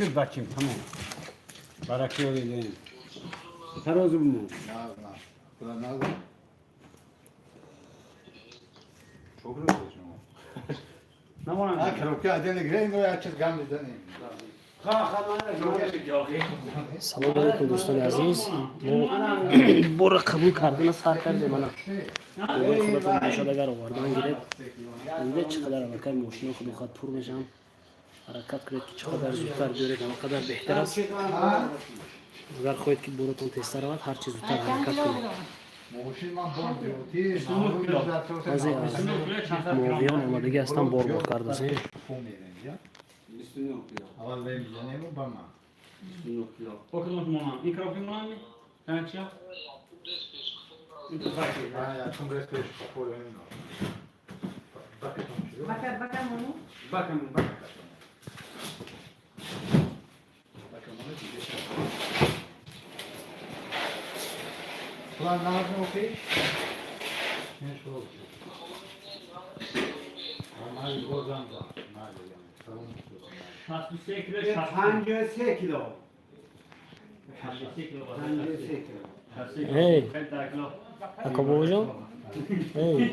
شد بچیم تمام برکه بدیم تراز بمون نه خدا نگو çok rahat şunu. نمونم Ha kropke adını gireyim ve açık gam dedim. سلام علیکم دوستان عزیز ما برو قبول کردن سر کرده من خودتون باشد اگر آوردن گرفت اینجا چقدر علاقه ماشین خود بخواد پر میشم حرکت کنید که چقدر زودتر بیارید همقدر بهتر است اگر خواهید که بروتون تستر رود هر چیز زودتر حرکت کنید بعضی از موویان آمادگی هستن بار کرده است Aval benim canım bana. Bakın Monan. Mikrofon Monan mı? Evet ya. Ha ya tüm resmi kapı benim. Bakar bunu. Bakın. Ulan ne yapıyorsun okey? Ne şu oldu? Ama oradan da. Nerede yani? Tamam. 63 kilo 63 kilo. 53 kilo. 53 kilo. Hey. 50 kilo. اکا بابا ای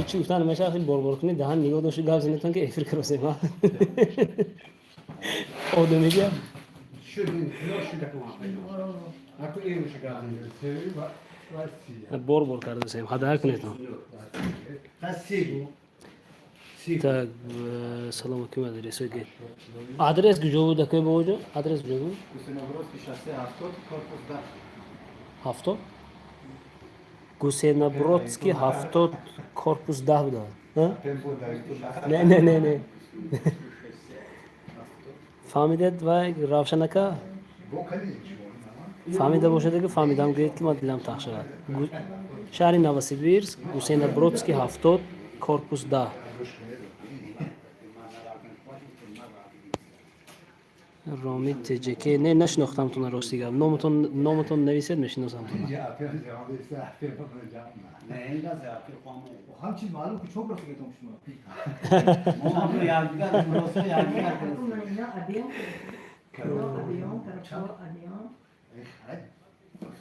چی گفتن میشه خیلی بار کنی دهن نگاه داشته گاز نتون که افر کراسه ما آدم میگه Şuradan kilo şurada kullanıyor. Akı iyi mi şu kadar? بار کرده سیم هدا کنه تو Kasibu. تا سلام علیکم ادرس گه ادرس جو ده که بابا ادرس جو Kusinogorski şase haftot korpusda. هفتاد گوسینا برودسکی 70 کورپوس 10 بود ها Tempo da. نه فهمیدید و روشنکا Bu kali hiç فهمیده باشد که فهمیدم گوید که ما دیدم تخت شد شهر نوسیبیرسک گوسینا برودسکی 70 کورپوس 10 رامید تجکی نه نشناختم تون راستی گم نامتون نویسید میشناسم تون ya yapıyoruz ya abi işte yapacağım. Ne lazım yapıyor kuamı. Hamçi malum ki çok rafik etmiş mi? Muhammed yargılar burası yargılar. No avión. No avión, pero avión.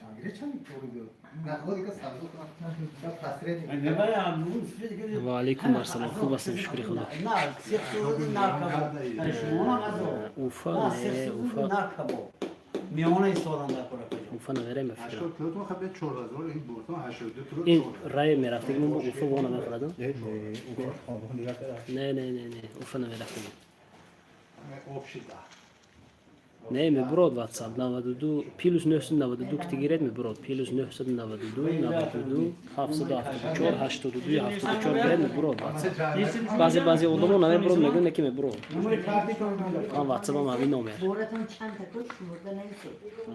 Şangire çan doğru diyor. Ne kadar ka sabır ya tasire değil. Ne var ya bu sürekli و علیکم السلام خوب هستم شکر خدا nar siyahlı nar kabo. Yani şu ona gazo. اوفا Ha نه siyahlı اوفا nar kabo. Miona isoranda koyacağım. اوفا نگره میفرم 80 kilotun habet çorba zor این borton 82 kilo این çorba. رای میرفته که من با اوفا وانه میخوردم Ne? نه اوفا نمیرفته Opşida. نه میبرد واتساپ 92 پیلوس 992 که تگیرد میبرد پیلوس 992 92 774 82 74 گرد میبرد واتساپ بعضی اولمون نمیبرد میگن نکی میبرد Numara kartı koyacağım. من واتساپ هم همین نامه Boratın çanta koş, şurada neyse.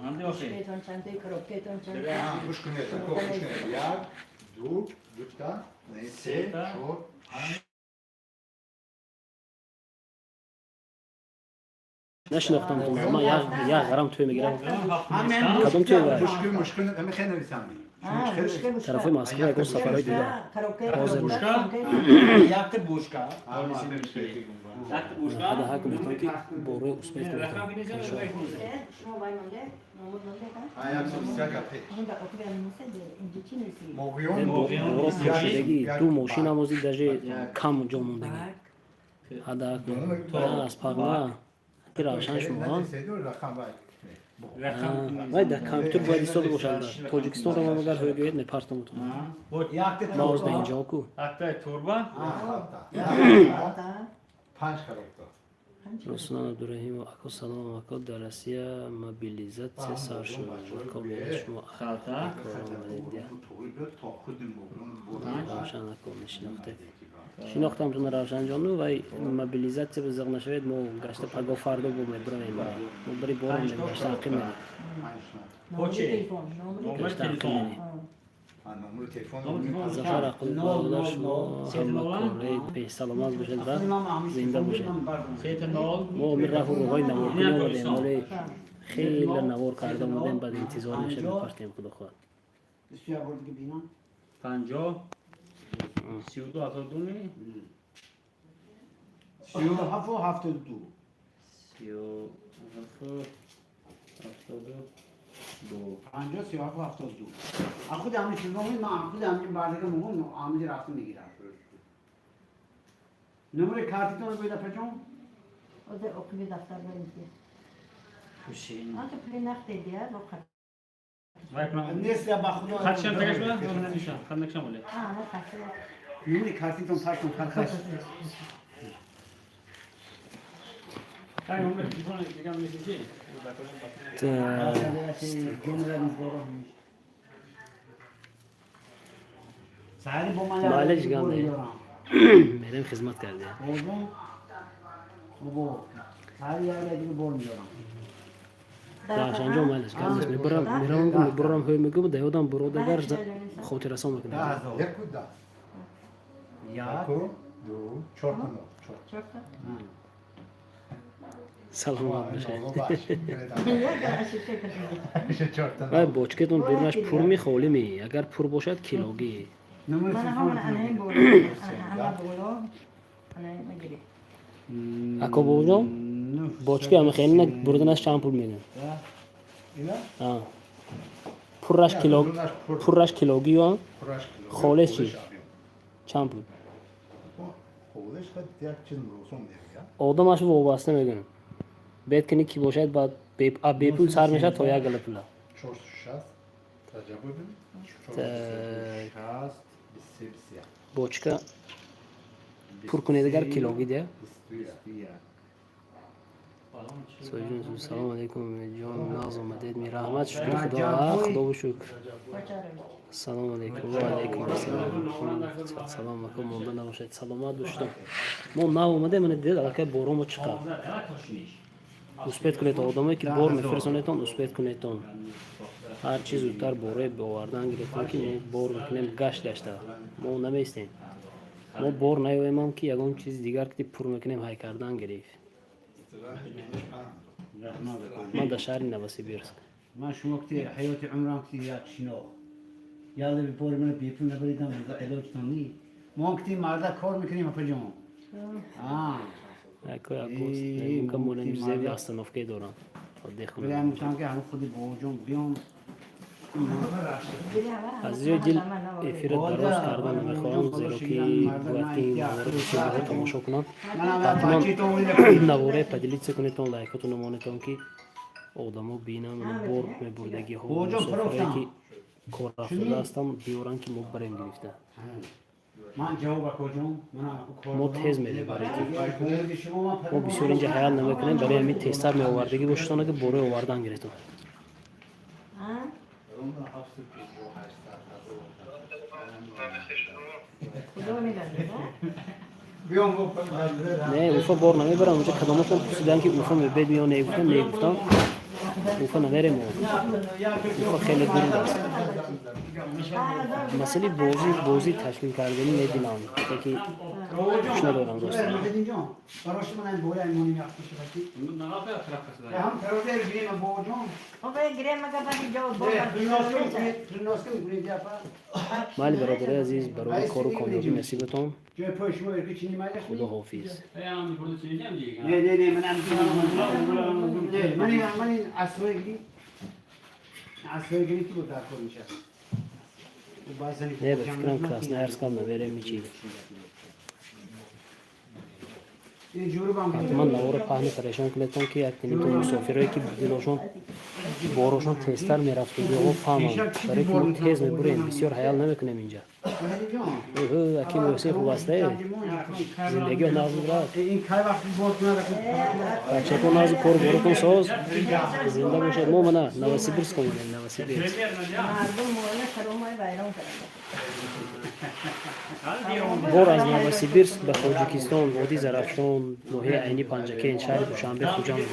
Hadi okey. Keton çantayı, kroketon çantayı. Ha, kuş günü, kuş günü. Ya, du, dükta, neyse, şor. نشناختم تو اما یا غرام توی میگیرم Hemen کدوم توی بر Kuş günü, muş günü, ama خیلی نویسم. Ha, muşka. طرفای ماسکو یک سفرهای دیده Kroket, Hazır muşka. yaktı buşka. Ama benim söylediğim var. Yaktı buşka. هذا هاكم بتون کی بوره اسمش Rakam gideceğim. Şunu bay nonde, nonde ka? Ayak sosyal yapı. Bunu da oturuyor musa de, inci nesi. Moğyon, بوره پوشیدگی تو ماشین هم ازی دجه کم جا موندگی Bak. هذا هاكم از پاگنا کی روشن شما rakam var. وای در کامپیوتر باید ایستاده باشند تاجیکستان رو ما مگر هویت نپرتم تو Yaktı ماوز ده torba. اینجا کو Hatta torba. Hatta. Panç karakter. رسولان عبدالرحیم و اکو سلام و اکو درسیه مبیلیزت سه سر شد اکو بودش ما Kalta. روشن اکو نشناخته شناختم تو روشن جانو و مبیلیزت چه بزرگ نشوید ما گشته پگا فردا بود میبرم ما بری بارم نگشته حقی میره Numara Koçi. telefon, numara Normal گشته حقی telefon. میره Numara telefon. زفر اقل برادر شما همه کاره به سلامت باشد و زنده باشد Seyten ol. ما امیر رفت و بقای نوار کنی آمدیم ولی خیلی نوار کرده بودیم بعد انتظار میشه بپرتیم خدا خواهد Üstüne vurdu gibi inan. Panco. Siudu atıldı mı? Şu hafo hafta du. 50 37 72 خود همین چیزا من خود همین بعدی مهم آموزش رفتم میگیرم نمره کارتتون رو بده پچون O da okulu daftarlarını diye. حسین Anca pli nakde diye bakar. نیست یا با خدا خط شم تگش بده نمیشم خط نکشم ولی Ha ne kaçtı? نمره کارتتون پاکتون خرخش های اون میخوام بگم میشه سهری با من معالج گنده میرم خدمت کرده بودم بابا سهری یاد دیگه بول میارم داش انجام معالج کرده میبرم های میگم دیودم برو دگر خاطر رسام میکنم یک و ده یا یک و دو چهار تا نه Çok da. سلامت باشه Ya karşı şey kaçırdı. چهار تا وای بوچکتون برنش پر میخولی می اگر پر باشد کیلوگی نمره Bana hemen anayım boğulu. Ana boğulu. Anayım giri. اکو بودم بوچکی همه خیلی نه بردنش چند پول میدن اینا آه پرش کیلوگی و خالص چی چند پول خودش خود یک چیز روسوم دیگه آدمش وابسته میگن بید کنی کی باشد بعد بی پول سر میشه تا یک گله پوله 460 تجربه ببین تا- 460 23 بوچکا پر کنی دیگر کیلوگی ده 21 سویجون سلام علیکم جان ناز اومدید می رحمت شکر خدا خدا و شکر Koçarım. سلام علیکم و علیکم السلام سلام علیکم مونده نباشید سلامت باشید ما نه اومده من دید الکی بارم چقدر مثبت کنید آدمایی که بار میفرستونیتون مثبت کنیتون هر چیز زودتر باره باوردن گرفتن که ما بار میکنیم گشت ما نمیستیم ما بار نیویم که یگان چیز دیگر که پر میکنیم های کردن گرفت من در شهر نوسی بیرس من شما کتی حیات عمران کتی یک شنو یاد بپوری من بیپون نبریدم من قدر چطوری ما کتی مردا کار میکنیم اپا جان اکو اگوست نمیکن مولن زیوی استانوفکی دارم ولی خونه هم میتونم که همون خودی با جان بیام Biri hava. از یه دل افیر دراز کردن نمیخواهم زیرا که باید که این موارد بسیار رو تماشا کنم من هم بچه تو ولی نواره پدیلیت کنیتون لایکتون نمانیتون که آدمو بینم بر بردگی ها و مسافره که کار رفته هستم بیارن که ما بریم گرفته من جواب کجام من ما تیز میره برای که شما ما بسیار اینجا حیال نمیکنیم برای همین تیزتر می آوردگی باشتانه که باره آوردن گرفتم Ha? Kudu ne geldi? بیام گفتم نه اوفا بار نمیبرم اونجا کدامتون پرسیدن که اوفا میبید یا نگفتم اوفا نمیرم اوفا خیلی دور است مسئله بازی تشکیل کردنی نمیدونم که کش ندارم دوست براش من بوله ایمانی میاختش بکی هم تروده بگیریم با جان O be gire maga bani jo bo. پریناسکم گونی دیپا مالی برادر عزیز برای کار و کامیابی نصیبتون جای پاش ما ارگی چینی مایده خدا حافظ نه من هم من این اصوی گیری که بود در کار میشه نه به فکرم کلاس ارز کام نبره میچی این جورو هم من نوار پهنی پریشان کلیتون که اکنی تو مسافرهایی که دلاشون بارشون تیزتر میرفت و فهمم برای که ما تیز میبریم بسیار حیال نمیکنیم اینجا اکی موسی خوب هسته زندگی و نازم رفت این که وقتی بورد نداره بچه کن نازم کار بارو کن ساز زنده باشه مو منه نواسی برس کنیم نواسی برس Mardum mola karomay bayram kardı. بار از نوسیبیرسک به تاجیکستان وادی زرافشان ناحیه عینی پنجکین شهر دوشنبه خوجا میبرد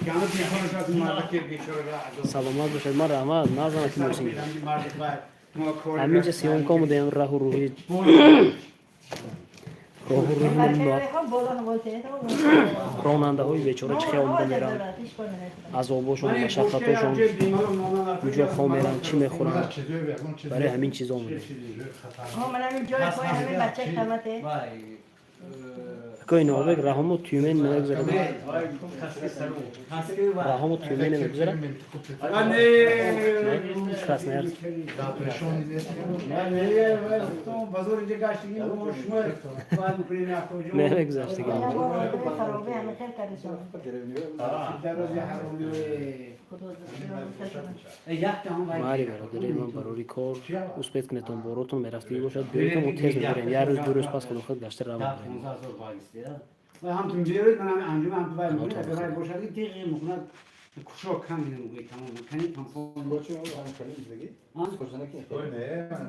جانب میخوام که مرد که بیچاره سلامت باشد من رحمت نازم که موسیم مرد باید همینجا سیام کام دیم راه و روحی Ha bolan volte to. راننده های بیچاره چه آمده میرن عذاباشون مشقتاشون کجا خواه میرن چی میخورن برای همین چیزا آمده Ha mana mi joy koy hame bachcha khamate. Коин овек раҳому тюмен мегзарад. Kaskı var. Раҳому тюмен мегзарад. Anne. Красноярск. Ya nereye var? Tamam, pazar önce kaçtı gibi boşma. Var mı kulüne akıcı? Не мегзашти ки. خرابه همه خیلی کارشون Derroz ya haruluyor. Як там var? Мари бародари ман барори кор успет кинетон боротон мерафтӣ бошад биёрам ӯ тез мебарем як рӯз ду рӯз пас худохат гашта равам Ya барем. 15 zor var işte ya. Ve ham tüm diyoruz ben anjum ham var mı? Ben boşadı diye mukna kuşok kan dedim bu tamam. Kan tam fon. Koçum, hani kalın bizdeki. Ha? Koçundaki. O ne?